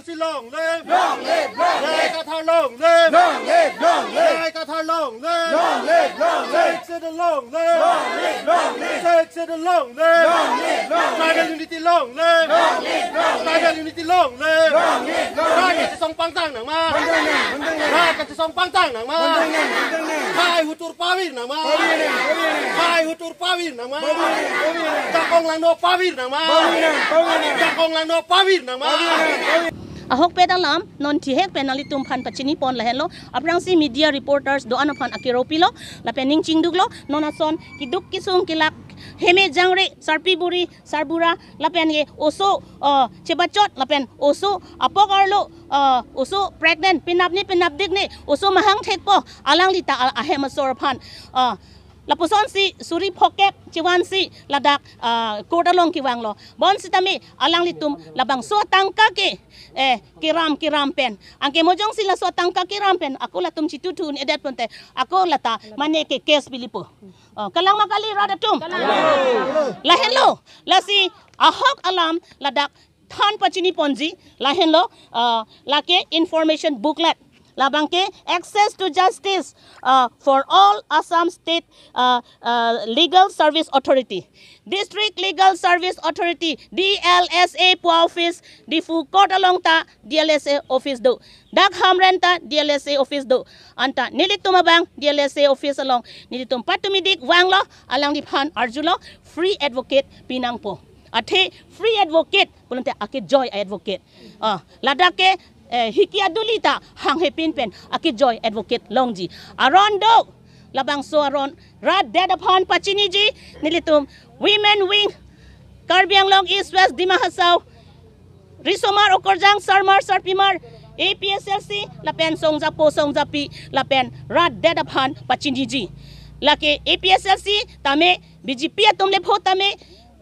democracy long live! Long live! Long live! Qatar long live! Long live! Long live! Qatar long live! Long live! Long live! Say the long live! Long live! Long live! Say the long live! Long live! Long live! Tribal unity long live! Long live! Long live! Tribal unity long live! Long live! Long live! ราชจะทรงปังตั้งหนังมาราชจะทรงปังตั้งหนังมาHai hutur pawir nama. Hai hutur pawir nama. Jakong langno pawir nama. Jakong langno pawir nama. Ahok pedalam non tihek penalitum pan pachini pon lahelo aprang si media reporters do anapan akiropilo la pening chingduglo nonason kiduk kisung kilak heme jangre sarpiburi sarbura lapen ye oso chebachot lapen oso apokarlo oso pregnant pinapdik ni oso mahang thekpo alang lita ahemasor phan lapuson si suri phokek chiwan si ladak kodalong kiwanglo bon sitami alang litum labang so tangka ke kiram pen angke mojong sila so tangka kiram pen aku latum situtun edat ponte aku lata mane ke case bilipo kalang makali radatum la hello la si ahok alam ladak than pachini ponji la hello lake information booklet labangke access to justice for all Assam State Legal Service Authority, District Legal Service Authority, DLSA po office, difu kodalong ta DLSA office do, dak hamren ta DLSA office do, anta nilitum abang DLSA office along, nilitum patumidik wanglo alang diphan arjulo free advocate pinang po, ate free advocate pulante ake joy advocate, ladake hikia dulita hang hepin pen aki joy advocate longji arondo labang so aron rad dead upon pachiniji nilitum women wing karbiang long east west dimahasau risomar okorjang sarmar sarpimar APSLC lapen songjapi lapen rad dead upon pachiniji lake APSLC tame BJP tumle bhot tame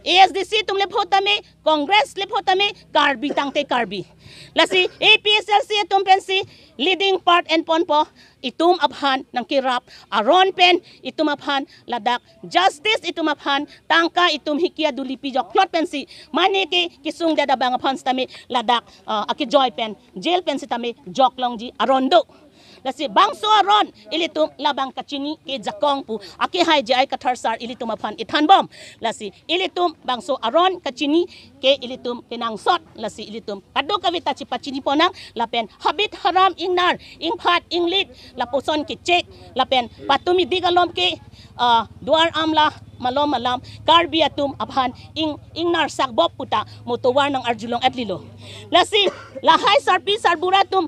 ASDC tumle bhot tame Congress le bhot tame karbi tangte karbi lasi APSLC itum pensi leading part and ponpo itum abhan ng kirap aron pen itum abhan ladak justice itum abhan tangka itum hikia dulipi jok plot pensi maneke kisung dada bang abhan stami ladak aki joy pen jail pensi tami jok longji arondo lasi bangso aron ilitum labang kachini ke jakong pu aki hai jai kathar sar ilitum aphan ithan bom lasi ilitum bangso aron kachini ke ilitum kenang sot lasi ilitum kado kawita chipachini ponang lapen habit haram ingnar ingphat inglit laposon ke check lapen patumi digalom ke duar amla malom malam karbiatum aphan ingnar sakbop puta motowar ng arjulong atlilo lasi lahai sarpi sarburatum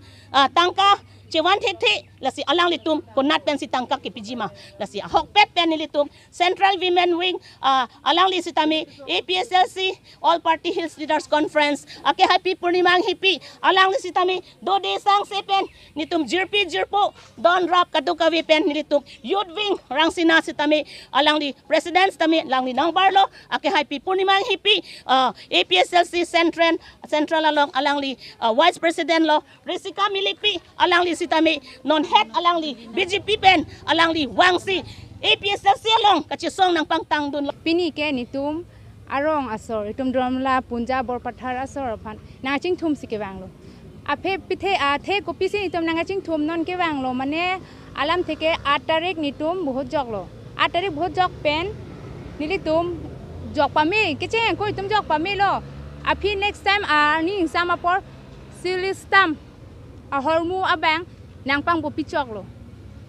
tangka Cewan tete lasi alang litum konat pen si tangkak ke pijima lasi ahok pet pen litum Central Women Wing alang li sitami APSLC All Party Hills Leaders Conference ake happy purnimang hippy alang li sitami do desang sepen nitum jirpo don rap kadukawi pen nilitum Youth Wing rang sina sitami alang li presidents tami lang li nang barlo ake happy purnimang hippy APSLC Central alang li Vice President lo Risika Milipi alang li sitami non head alang li BJP pen alang li wangsi APSLC along kachisong ng pangtang dun pini ke nitum arong asor itum dromla punja bor pathar asor phan naching thum sikewanglo aphe pithe athe ko pisi nitum nangaching thum non ke wanglo mane alam theke 8 tarik nitum bahut joklo 8 tarik bahut jok pen nilitum jok pami keche ko itum jok pami lo aphi next time ni sama por silistam ahormu abang nang pang bo pichok lo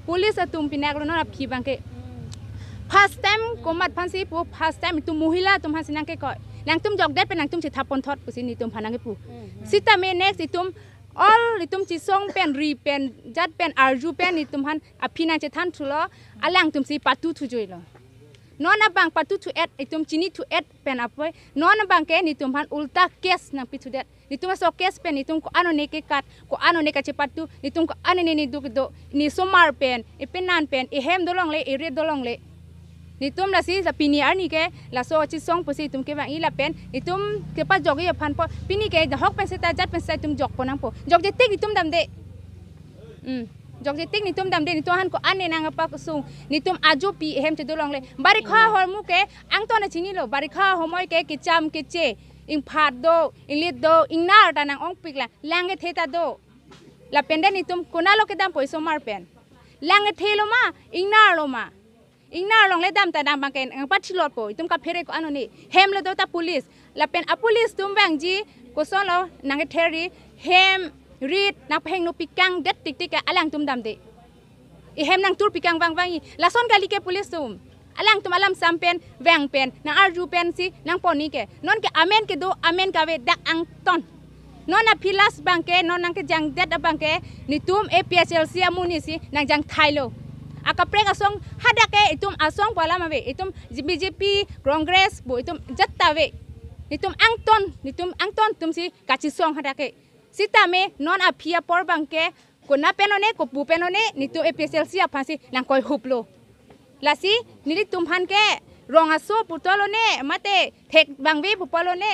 police atum pinak lo na phi bang ke first time komat phansi pu first time tu muhila tum hasinang ke ko nang tum jok det pe nang tum si thapon thot pu sini tum phanang ke pu sita me next itum all itum chi song pen ri pen jat pen arju pen itum han aphina che than thulo alang tum si patu thu joi lo non abang patu to add itum chini to add pen apoy non abang ke nitum han ulta case nang pitu det nitum so case pen nitum ko ano ne ke kat ko ano ne ka chepatu nitum ko ane ne ni du do ni somar pen e penan pen e hem dolong le e red dolong le nitum la si sa pini ar ni ke la so chi song posi tum ke bang i la pen nitum ke pa jogi phan po pini ke hok pen se ta jat pen sai tum jok ponang po jok je tik nitum dam de jok je tik nitum dam de nitum han ko ane nang pa ko sung nitum aju pi hem che dolong le bari kha hormu ke ang to na chini lo bari kha homoy ke cham ke che อิงพาดโดอิงลิดโดอิงนาร์ตานางองปิกละแรงเทตาโดละเป็นได้นิตุมกุน่าโลกดำป่วยสมาร์เป็นแรงเทโลมาอิงนาร์โลมาอิงนาร์ลองเลดำแต่ดำบางแกนปัดชิลอดป่วยตุมกับเพเรกอันนี้เฮมเลโดตาพุลิสละเป็นอพุลิสตุมแบงจีกุศลเรานางเทรีเฮมรีดนักเพลงนุปิกังเด็ดติ๊กติ๊กอะลังตุมดำเดอีเฮมนางตูปิกังบางอีละส่วนกาลิเกพุลิสตุมalang tum alam sampen veng pen na arju pen si nang poni ke non ke amen ke do amen ka ve dak ang ton non na pilas bangke non nang ke jang det bangke ni tum APSLC amuni si nang jang thailo aka prek asong hada ke itum asong pala ma ve itum BJP Congress bo itum jatta ve ni tum ang ton tum si kachi song hada ke sitame non aphia por bangke ko na penone ko pu penone ni tu APSLC aphasi nang koi huplo lasi nili tumhan ke rong aso putolo ne mate thek bangwi pupolo ne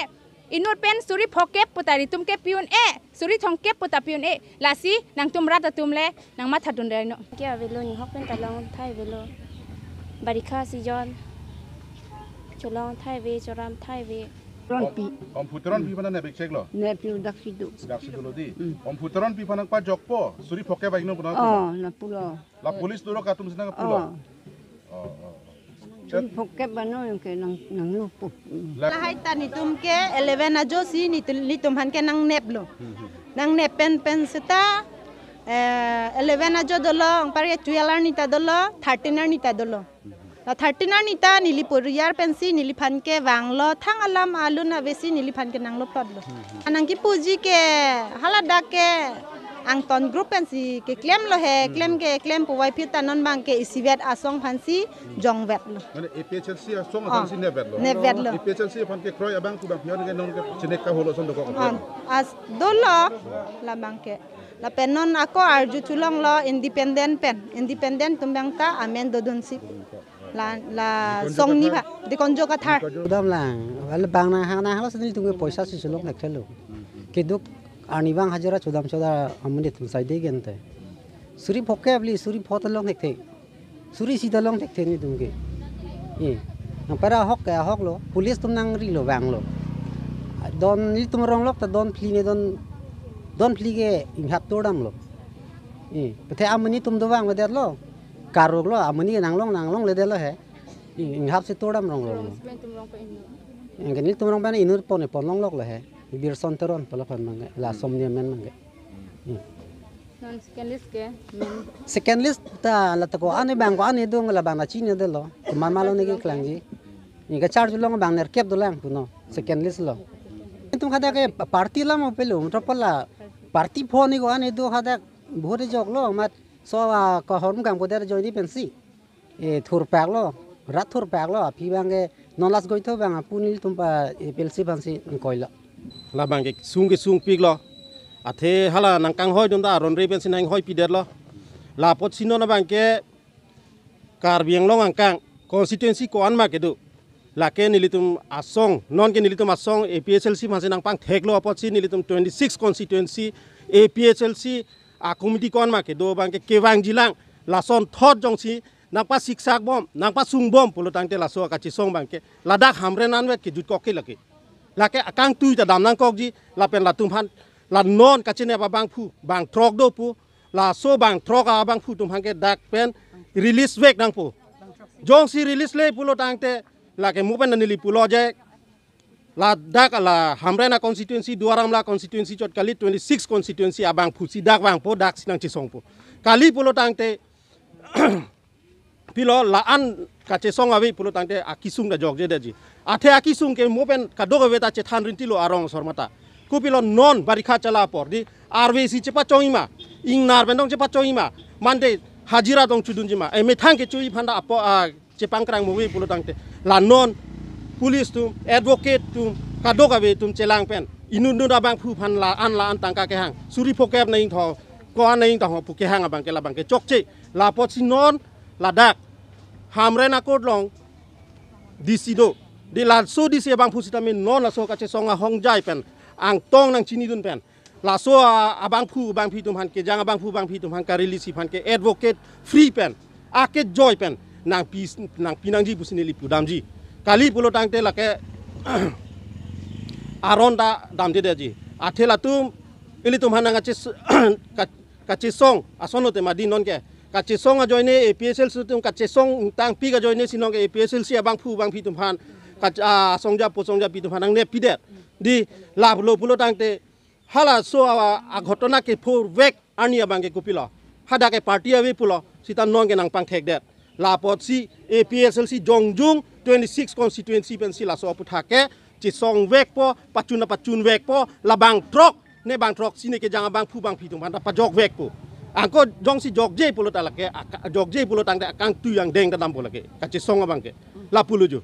inut pen suri phokep putari tumke piun e suri thongkep puta piun e lasi nang tumra ta tumle nang matha dun dai no ke avelo ni hok pen talong thai velo barikha season cholong thai ve choram thai ve Rompi. Om putron pi panan nebek cek lo. Ne piu dak sidu. Dak sidu lo di. Om putron pi panan pa jokpo. Suri poke baik no punan. Oh, na pulo. La polis dulu katum senang pulo. Suri poke bano yang ke nang lupu. Lahai tani tum ke 11 ajo si ni tum han ke nang nep lo. Nang nep pen seta 11 ajo dolo ang pare 12 ni ta dolo 13 ni ta dolo. La 13 ni ta nilipur yar pensi nilipan ke wanglo thang alam alun na besi nilipan ke nang lo plot lo. Anang ki puji ke halada ke ang ton group pensi ke claim lo he claim puwai pita non bang ke isivet asong phansi jong vet lo. Mana APSLC asong phansi nevet lo. Nevet lo. APSLC phan ke kroy abang ku bang pion ke non ke chenek ka holo son doko. As dolo la bang ke la penon ako arju tulong lo independent tumbang ta amen dodon si la song ni ba de konjo ka thar dam lang wala bang na hana hala sadil tunge paisa si sulong lekelo keduk ani bang hajara chodam choda amne tum sai de gente suri phokke abli suri photalong hekte suri sidalong hekte ni tunge e nang para hok lo police tum nang ri lo bang lo don ni tum rong lok ta don phli ne don phli ge inghap todam lo e pathe amni tum do bang de lo karuk lo amani nanglong le de lo he inghap se todam rong lo engeni tum rong ban inur pone ponlong lok lo he bir son teron pala pan mang la somnia men mang non second list ta la ta ko ane bang ko ane dong la bang na chine de lo man malo ne ke klangji ni ga charge long bang ner kep do lang puno second list lo tum khada ke party la mo pelo topala party phone ko ane do khada bhore jok lo mat so ko horm gam ko der joini pensi e thur pak lo rat thur pak lo phi bang ke nolas goi tho bang punil tum pa pelsi bansi koila la bang ke sung pik lo athe hala nang kang hoi dun da ron re pensi nang hoi pi der lo la pot sino na bang ke kar biang long ang kang constituency ko an ma ke du la ke nilitum asong non ke nilitum asong APSLC ma se nang pang thek lo pot si nilitum 26 constituency APSLC a committee kon ma ke do bang ke kewang jilang la son thot jong si nang pa siksak bom nang pa sung bom polo tang te la so ka chi song bang ke ladak hamre nan wet ke jut ko ke la ke akang tu ta dam nang kok ji la pen la tum phan la non ka chine ba bang phu bang trok do pu la so bang trok a bang phu tum han ke dak pen release wek nang pu jong si release le polo tang te la ke mu pen nili pulo je la dak la hamre na constituency duaram la constituency chot kali 26 constituency abang phu si dak bang po dak sinang chi song pu kali polo tang te pilo la an ka che song awi polo tang te akisung da jog je de ji athe akisung ke mo pen ka do ve ta che than rin ti lo arong sormata ku pilo non barikha chala por di RVC che pa choima ing nar ben dong che pa choima mande hajira dong chudun ji ma e me thang ke chui phanda apo che pangkrang mo wi polo tang te la non police tum advocate tum kadok ave tum chelang pen inun nu da bang phu phan la an tangka ke hang suri phokep na ing tho ko an ing tho pu ke hang abang ke la bang ke chok che la pot si non la dak hamre na kod long disido di la so di se bang phu sita min non la so ka che songa hong jai pen ang tong nang chini dun pen la so abang phu bang phi tum han ke jang abang phu bang phi tum han ka release phan ke advocate free pen ake joy pen nang pinang ji pusini li pudam ji kali pulo tang te la ke aron da dam de ji athela tum ili tum hananga chi kachi song asono te madi non ke kachi song a joine APSL su tum kachi song tang pi ga joine sinong ke APSL si abang phu bang phi tum han kach songja po songja pi tum hanang ne pidet di lab lo pulo tang te hala so a ghotona ke phur vek ani abang ke kupilo hada ke party ave pulo sitan non ke nang pang thek det la pot si APSL si jongjung 26 constituency pen si la so putha ke chi song vek po pachun vek po labang trok ne bang trok sini ke jang bang phu bang phi tum han pa jok vek po angko jong si jok je pulo talake jok je pulo tang de kang tu yang deng da dam pulo ke ka chi song abang ke la pulo jo